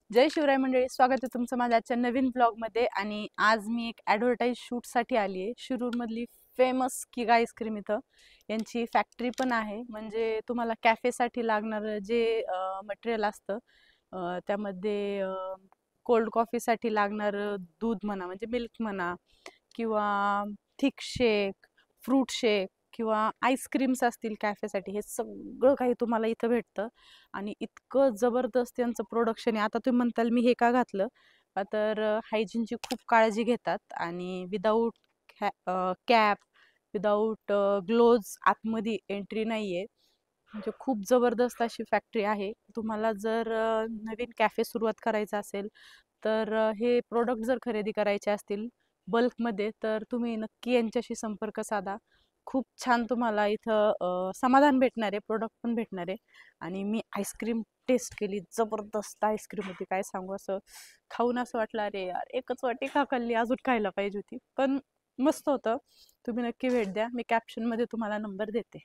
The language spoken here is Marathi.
जय शिवराय मंडळी, स्वागत आहे तुमचं माझ्या आजच्या नवीन ब्लॉगमध्ये. आणि आज मी एक ॲडव्हर्टाईज शूटसाठी आली आहे. शिरूरमधली फेमस किग आईस्क्रीम इथं यांची फॅक्टरी पण आहे. म्हणजे तुम्हाला कॅफेसाठी लागणारं जे मटेरियल असतं, त्यामध्ये कोल्ड कॉफीसाठी लागणारं दूध म्हणा, म्हणजे मिल्क म्हणा, किंवा थिक शेक, फ्रूट शेक किंवा आईस्क्रीम्स असतील कॅफेसाठी, हे सगळं काही तुम्हाला इथं भेटतं. आणि इतकं जबरदस्त यांचं प्रोडक्शन आहे. आता तुम्ही म्हणताल मी हे का घातलं, तर हायजीनची खूप काळजी घेतात आणि विदाऊट कॅप, विदाऊट ग्लोव्ज आतमध्ये एंट्री नाही आहे. म्हणजे खूप जबरदस्त अशी फॅक्टरी आहे. तुम्हाला जर नवीन कॅफे सुरुवात करायचा असेल, तर हे प्रोडक्ट जर खरेदी करायचे असतील बल्कमध्ये, तर तुम्ही नक्की यांच्याशी संपर्क साधा. खूप छान तुम्हाला इथं समाधान भेटणार आहे, प्रोडक्ट पण भेटणार आहे. आणि मी आईस्क्रीम टेस्ट केली, जबरदस्त आईस्क्रीम होती. काय सांगू, असं खाऊन असं वाटलं अरे यार, एकच वाटी का खाल्ली, अजून खायला पाहिजे होती. पण मस्त होतं. तुम्ही नक्की भेट द्या. मी कॅप्शनमध्ये तुम्हाला नंबर देते.